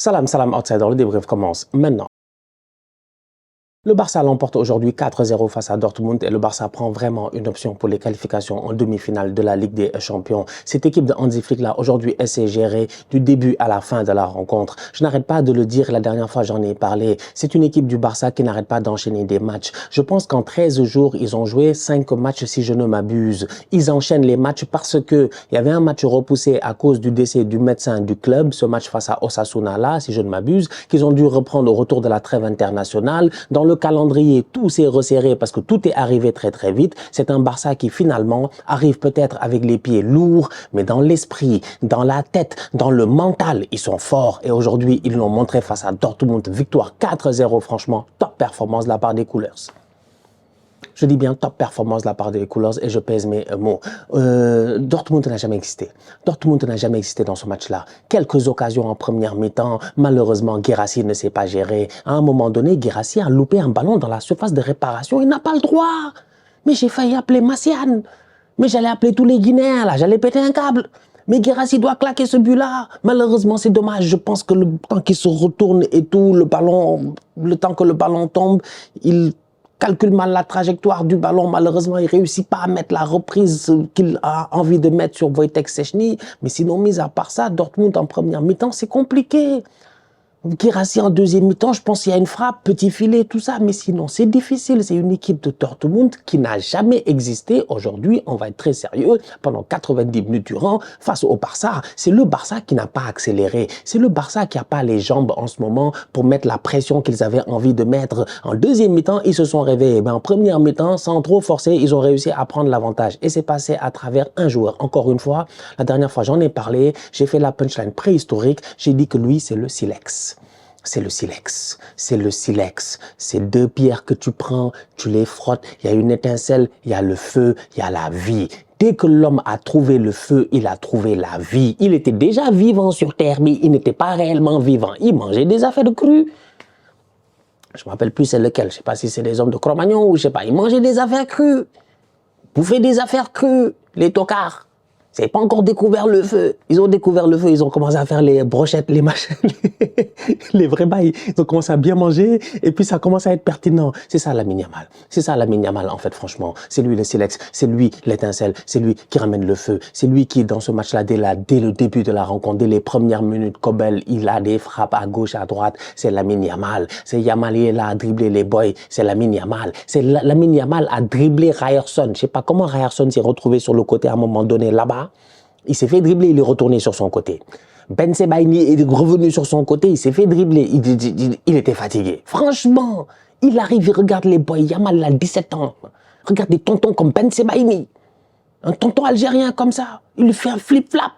Salam, salam outsider, le débrief commence maintenant. Le Barça l'emporte aujourd'hui 4-0 face à Dortmund et le Barça prend vraiment une option pour les qualifications en demi-finale de la Ligue des Champions. Cette équipe de Hansi Flick là aujourd'hui essaie gérer du début à la fin de la rencontre. Je n'arrête pas de le dire, la dernière fois j'en ai parlé. C'est une équipe du Barça qui n'arrête pas d'enchaîner des matchs. Je pense qu'en 13 jours, ils ont joué 5 matchs si je ne m'abuse. Ils enchaînent les matchs parce que il y avait un match repoussé à cause du décès du médecin du club, ce match face à Osasuna là, si je ne m'abuse, qu'ils ont dû reprendre au retour de la trêve internationale. Dans le calendrier, tout s'est resserré parce que tout est arrivé très très vite. C'est un Barça qui finalement arrive peut-être avec les pieds lourds, mais dans l'esprit, dans la tête, dans le mental, ils sont forts. Et aujourd'hui, ils l'ont montré face à Dortmund. Victoire 4-0, franchement, top performance de la part des Coolers. Je dis bien top performance de la part des Coolers et je pèse mes mots. Dortmund n'a jamais existé. Dortmund n'a jamais existé dans ce match-là. Quelques occasions en première mi-temps. Malheureusement, Guirassy ne s'est pas géré. À un moment donné, Guirassy a loupé un ballon dans la surface de réparation. Il n'a pas le droit. Mais j'ai failli appeler Massiane. Mais j'allais appeler tous les Guinéens, là. J'allais péter un câble. Mais Guirassy doit claquer ce but-là. Malheureusement, c'est dommage. Je pense que le temps qu'il se retourne et tout, le temps que le ballon tombe, il calcule mal la trajectoire du ballon. Malheureusement, il ne réussit pas à mettre la reprise qu'il a envie de mettre sur Wojtek Szczęsny. Mais sinon, mis à part ça, Dortmund en première mi-temps, c'est compliqué. Guirassy en deuxième mi-temps, je pense qu'il y a une frappe, petit filet, tout ça. Mais sinon, c'est difficile. C'est une équipe de Dortmund qui n'a jamais existé. Aujourd'hui, on va être très sérieux. Pendant 90 minutes durant, face au Barça, c'est le Barça qui n'a pas accéléré. C'est le Barça qui n'a pas les jambes en ce moment pour mettre la pression qu'ils avaient envie de mettre. En deuxième mi-temps, ils se sont réveillés. Mais en première mi-temps, sans trop forcer, ils ont réussi à prendre l'avantage. Et c'est passé à travers un joueur. Encore une fois, la dernière fois, j'en ai parlé. J'ai fait la punchline préhistorique. J'ai dit que lui, c'est le silex. C'est le silex, c'est le silex. C'est deux pierres que tu prends, tu les frottes, il y a une étincelle, il y a le feu, il y a la vie. Dès que l'homme a trouvé le feu, il a trouvé la vie. Il était déjà vivant sur Terre, mais il n'était pas réellement vivant. Il mangeait des affaires crues. Je ne me rappelle plus c'est lequel, je ne sais pas si c'est des hommes de Cro-Magnon ou je ne sais pas. Il mangeait des affaires crues. Bouffaient des affaires crues, les tocards. Ils n'avaient pas encore découvert le feu. Ils ont découvert le feu, ils ont commencé à faire les brochettes, les machins, les vrais bails. Ils ont commencé à bien manger et puis ça commence à être pertinent. C'est ça Lamine Yamal. C'est ça Lamine Yamal en fait franchement. C'est lui le silex, c'est lui l'étincelle, c'est lui qui ramène le feu. C'est lui qui dans ce match-là, dès le début de la rencontre, dès les premières minutes, Kobel, il a des frappes à gauche, à droite. C'est Lamine Yamal. C'est Yamal, il est là à dribbler les boys. C'est Lamine Yamal. C'est Lamine Yamal à dribbler Ryerson. Je sais pas comment Ryerson s'est retrouvé sur le côté à un moment donné là-bas. Il s'est fait dribbler, il est retourné sur son côté. Ben Sebaini est revenu sur son côté, il s'est fait dribbler, il était fatigué. Franchement, il arrive, il regarde les boys, Yamal il a 17 ans. Regarde des tontons comme Ben Sebaini. Un tonton algérien comme ça, il lui fait un flip-flap.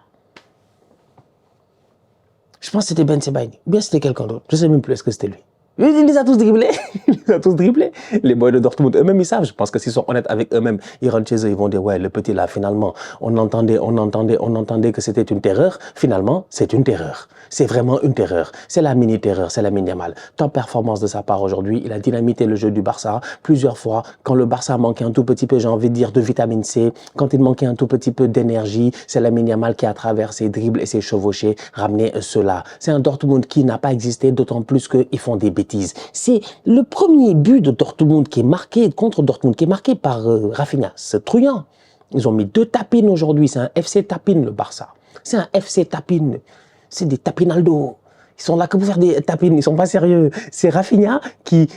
Je pense que c'était Ben Sebaini, ou bien c'était quelqu'un d'autre, je ne sais même plus est-ce que c'était lui. Il les a tous dribblés, il les a tous dribblés. Les boys de Dortmund eux-mêmes, ils savent. Je pense que s'ils sont honnêtes avec eux-mêmes, ils rentrent chez eux, ils vont dire, ouais, le petit là, finalement, on entendait que c'était une terreur. Finalement, c'est une terreur. C'est vraiment une terreur. C'est la mini-terreur, c'est la mini-Yamal. Top performance de sa part aujourd'hui. Il a dynamité le jeu du Barça plusieurs fois. Quand le Barça manquait un tout petit peu, j'ai envie de dire, de vitamine C, quand il manquait un tout petit peu d'énergie, c'est la mini-Yamal qui, à travers ses dribbles et ses chevauchés, ramenait cela. C'est un Dortmund qui n'a pas existé, d'autant plus qu'ils font des bêtises. C'est le premier but de Dortmund qui est marqué, contre Dortmund, qui est marqué par Rafinha. C'est truand. Ils ont mis 2 tapines aujourd'hui. C'est un FC tapine, le Barça. C'est un FC tapine. C'est des tapinaldo. Ils sont là que pour faire des tapines, ils sont pas sérieux. C'est Rafinha qui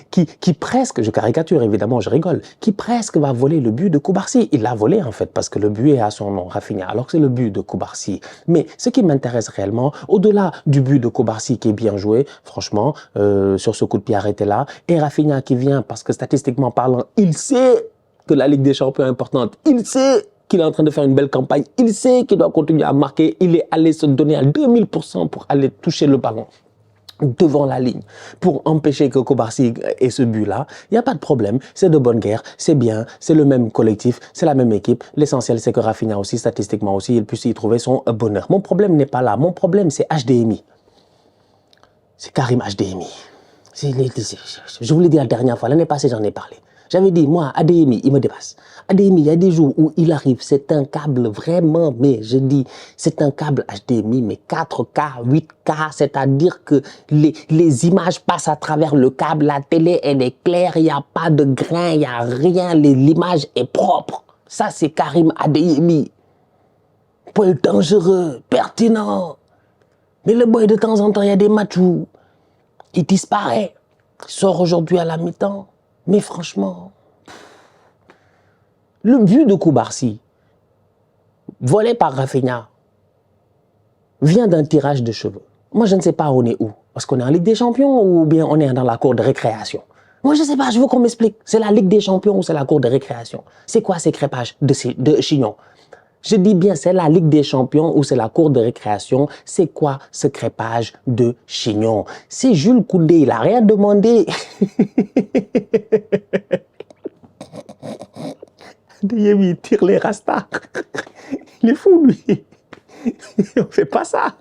presque, je caricature évidemment, je rigole, qui presque va voler le but de Koubarsi. Il l'a volé en fait parce que le but est à son nom, Rafinha, alors que c'est le but de Koubarsi. Mais ce qui m'intéresse réellement, au-delà du but de Koubarsi qui est bien joué, franchement, sur ce coup de pied arrêté là, et Rafinha qui vient parce que statistiquement parlant, il sait que la Ligue des Champions est importante, il sait qu'il est en train de faire une belle campagne, il sait qu'il doit continuer à marquer, il est allé se donner à 2000% pour aller toucher le ballon devant la ligne pour empêcher que Koubarsi ait ce but-là. Il n'y a pas de problème, c'est de bonne guerre, c'est bien, c'est le même collectif, c'est la même équipe. L'essentiel, c'est que Rafinha aussi, statistiquement aussi, il puisse y trouver son bonheur. Mon problème n'est pas là, mon problème, c'est HDMI. C'est Karim HDMI. Je vous l'ai dit la dernière fois, l'année passée, j'en ai parlé. J'avais dit, moi, ADMI, il me dépasse. ADMI, il y a des jours où il arrive, c'est un câble vraiment, mais je dis, c'est un câble HDMI, mais 4K, 8K, c'est-à-dire que les images passent à travers le câble, la télé, elle est claire, il n'y a pas de grain, il n'y a rien, l'image est propre. Ça, c'est Karim ADMI. Boy dangereux, pertinent. Mais le boy, de temps en temps, il y a des matchs où il disparaît. Il sort aujourd'hui à la mi-temps. Mais franchement, le but de Koubarsi, volé par Rafinha, vient d'un tirage de cheveux. Moi, je ne sais pas on est où. Parce qu'on est en Ligue des Champions ou bien on est dans la cour de récréation. Moi, je ne sais pas, je veux qu'on m'explique. C'est la Ligue des Champions ou c'est la cour de récréation? C'est quoi ces crêpages de chignon? Je dis bien, c'est la Ligue des Champions ou c'est la cour de récréation. C'est quoi ce crêpage de chignon? C'est Jules Koundé, il n'a rien demandé. Il tire les rastas. Il est fou, lui. On fait pas ça.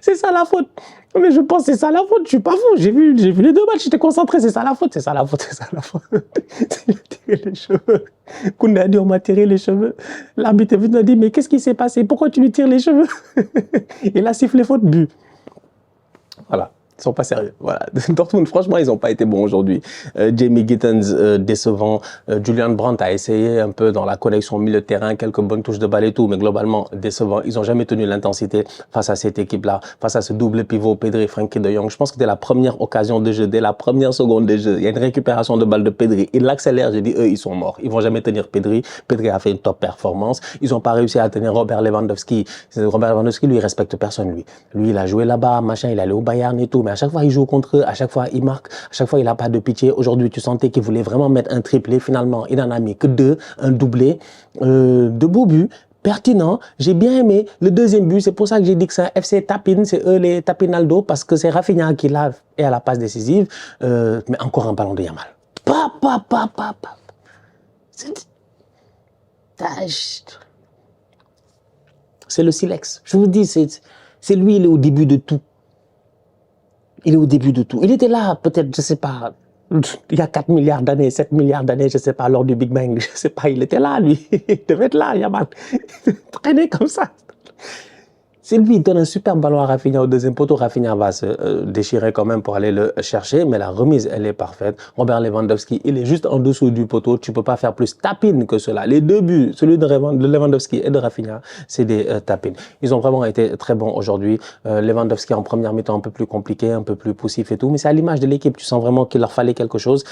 C'est ça la faute. Mais je pense que c'est ça la faute. Je suis pas fou. J'ai vu les deux matchs. J'étais concentré. C'est ça la faute. C'est ça la faute. C'est ça la faute. Il a tiré les cheveux. Koundé a dit on m'a tiré les cheveux. L'arbitre est venu et a dit mais qu'est-ce qui s'est passé? Pourquoi tu lui tires les cheveux? Il a sifflé faute, but. Voilà. Ils sont pas sérieux. Voilà. Dortmund, franchement, ils n'ont pas été bons aujourd'hui. Jamie Gittens, décevant. Julian Brandt a essayé un peu dans la connexion au milieu de terrain, quelques bonnes touches de balle et tout, mais globalement, décevant. Ils n'ont jamais tenu l'intensité face à cette équipe-là, face à ce double pivot, Pedri, Frenkie de Jong. Je pense que c'était la première occasion de jeu, dès la première seconde de jeu. Il y a une récupération de balle de Pedri. Il l'accélère, j'ai dit, eux, ils sont morts. Ils vont jamais tenir Pedri. Pedri a fait une top performance. Ils n'ont pas réussi à tenir Robert Lewandowski. Robert Lewandowski, lui, il respecte personne, lui. Lui, il a joué là-bas, machin, il est allé au Bayern et tout. Mais à chaque fois, il joue contre eux, à chaque fois, il marque, à chaque fois, il n'a pas de pitié. Aujourd'hui, tu sentais qu'il voulait vraiment mettre un triplé. Finalement, il n'en a mis que deux, un doublé, de beaux buts. Pertinent, j'ai bien aimé le deuxième but, c'est pour ça que j'ai dit que c'est un FC Tapin, c'est eux les Tapinaldo, parce que c'est Rafinha qui l'a et à la passe décisive, mais encore un ballon de Yamal. C'est le silex. Je vous dis, c'est lui, il est au début de tout. Il est au début de tout. Il était là, peut-être, je sais pas, il y a 4 milliards d'années, 7 milliards d'années, je sais pas, lors du Big Bang, je sais pas, il était là, lui. Il devait être là, Yamal. Traîner comme ça. C'est lui, il donne un super ballon à Rafinha au deuxième poteau. Rafinha va se déchirer quand même pour aller le chercher, mais la remise, elle est parfaite. Robert Lewandowski, il est juste en dessous du poteau. Tu peux pas faire plus tapine que cela. Les deux buts, celui de Lewandowski et de Rafinha, c'est des tapines. Ils ont vraiment été très bons aujourd'hui. Lewandowski en première mi-temps un peu plus compliqué, un peu plus poussif et tout, mais c'est à l'image de l'équipe. Tu sens vraiment qu'il leur fallait quelque chose.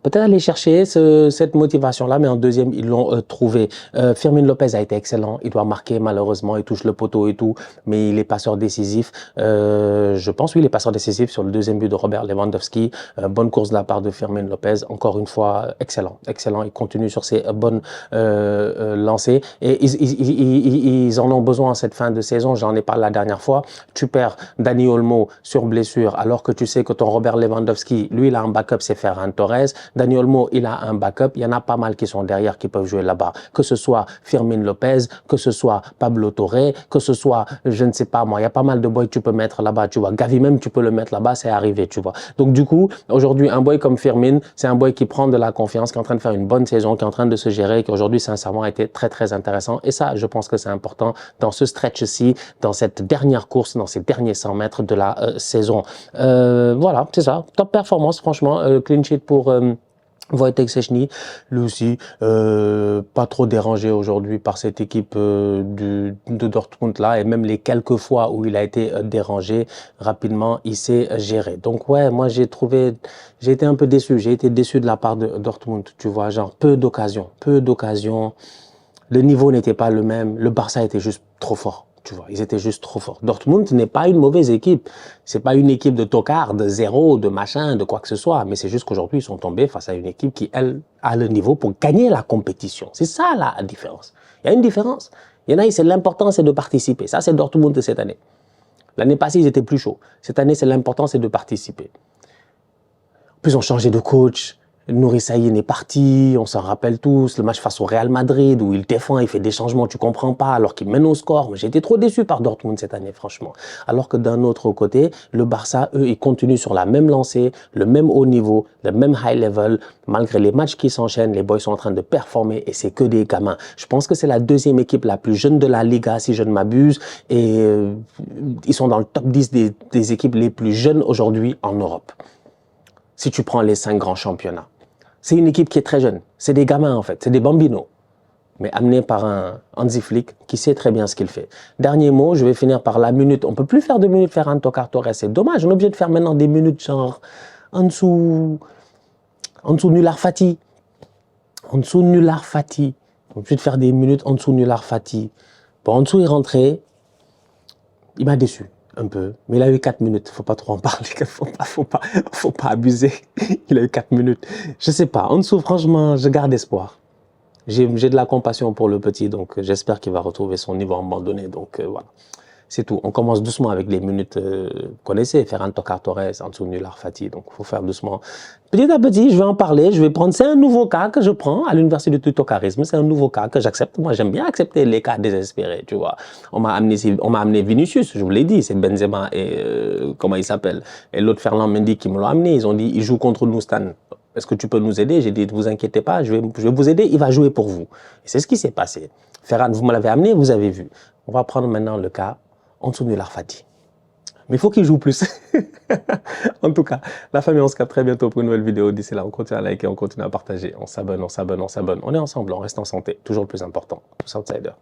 Peut-être aller chercher cette motivation-là, mais en deuxième, ils l'ont trouvé. Firmin Lopez a été excellent. Il doit marquer, malheureusement. Il touche le poteau et tout, mais il est passeur décisif. Je pense, oui, il est passeur décisif sur le deuxième but de Robert Lewandowski. Bonne course de la part de Firmin Lopez. Encore une fois, excellent. Excellent. Il continue sur ses bonnes lancées. Et ils en ont besoin en cette fin de saison. J'en ai parlé la dernière fois. Tu perds Dani Olmo sur blessure, alors que tu sais que ton Robert Lewandowski, lui, il a un backup, c'est Ferran Torres. Dani Olmo, il a un backup. Il y en a pas mal qui sont derrière, qui peuvent jouer là-bas. Que ce soit Firmin Lopez, que ce soit Pablo Torre, que ce soit, je ne sais pas moi, il y a pas mal de boys que tu peux mettre là-bas, tu vois. Gavi même, tu peux le mettre là-bas, c'est arrivé, tu vois. Donc du coup, aujourd'hui, un boy comme Firmin, c'est un boy qui prend de la confiance, qui est en train de faire une bonne saison, qui est en train de se gérer, qui aujourd'hui, sincèrement, a été très, très intéressant. Et ça, je pense que c'est important dans ce stretch-ci, dans cette dernière course, dans ces derniers 100 mètres de la saison. Voilà, c'est ça. Top performance, franchement. Clean sheet pour Wojtek Szczęsny, lui aussi, pas trop dérangé aujourd'hui par cette équipe de Dortmund là, et même les quelques fois où il a été dérangé, rapidement, il s'est géré. Donc ouais, moi j'ai été un peu déçu, j'ai été déçu de la part de Dortmund, tu vois, genre peu d'occasions, le niveau n'était pas le même, le Barça était juste trop fort. Tu vois, ils étaient juste trop forts. Dortmund n'est pas une mauvaise équipe. C'est pas une équipe de tocards, de zéro, de machin, de quoi que ce soit. Mais c'est juste qu'aujourd'hui, ils sont tombés face à une équipe qui, elle, a le niveau pour gagner la compétition. C'est ça, la différence. Il y a une différence. Il y en a, c'est l'important, c'est de participer. Ça, c'est Dortmund de cette année. L'année passée, ils étaient plus chauds. Cette année, c'est l'important, c'est de participer. En plus, ils ont changé de coach. Nouri Sahin est parti, on s'en rappelle tous, le match face au Real Madrid où il défend, il fait des changements, tu comprends pas, alors qu'il mène au score. Mais j'ai été trop déçu par Dortmund cette année, franchement. Alors que d'un autre côté, le Barça, eux, ils continuent sur la même lancée, le même haut niveau, le même high level. Malgré les matchs qui s'enchaînent, les boys sont en train de performer et c'est que des gamins. Je pense que c'est la deuxième équipe la plus jeune de la Liga, si je ne m'abuse, et ils sont dans le top 10 des équipes les plus jeunes aujourd'hui en Europe. Si tu prends les 5 grands championnats. C'est une équipe qui est très jeune. C'est des gamins, en fait. C'est des bambinos. Mais amenés par un Hansi Flick qui sait très bien ce qu'il fait. Dernier mot, je vais finir par la minute. On ne peut plus faire de minutes Ferran Torres. C'est dommage. On est obligé de faire maintenant des minutes genre en dessous Nular Fati. En dessous Nular Fati. On est obligé de faire des minutes en dessous Nular Fati. Bon, en dessous, il est rentré. Il m'a déçu. Un peu, mais il a eu 4 minutes, faut pas trop en parler, faut pas abuser, il a eu 4 minutes, je sais pas, en dessous franchement, je garde espoir, j'ai de la compassion pour le petit, donc j'espère qu'il va retrouver son niveau à un moment donné, donc voilà, c'est tout, on commence doucement avec les minutes, vous connaissez, Ferran Torres, en dessous Nular Fati, donc faut faire doucement, petit à petit, je vais en parler, je vais prendre, c'est un nouveau cas que je prends à l'université du tutocarisme, c'est un nouveau cas que j'accepte, moi j'aime bien accepter les cas désespérés, tu vois, on m'a amené Vinicius, je vous l'ai dit, c'est Benzema et, comment il s'appelle, et l'autre Ferland Mendy qui me l'ont amené, ils ont dit, il joue contre nous Stan, est-ce que tu peux nous aider? J'ai dit, ne vous inquiétez pas, je vais vous aider, il va jouer pour vous. Et c'est ce qui s'est passé. Ferran, vous me l'avez amené, vous avez vu. On va prendre maintenant le cas en dessous de Nular Fati. Mais il faut qu'il joue plus. En tout cas, la famille, on se capte très bientôt pour une nouvelle vidéo. D'ici là, on continue à liker, on continue à partager, on s'abonne. On est ensemble, on reste en santé. Toujours le plus important. Tous outsiders.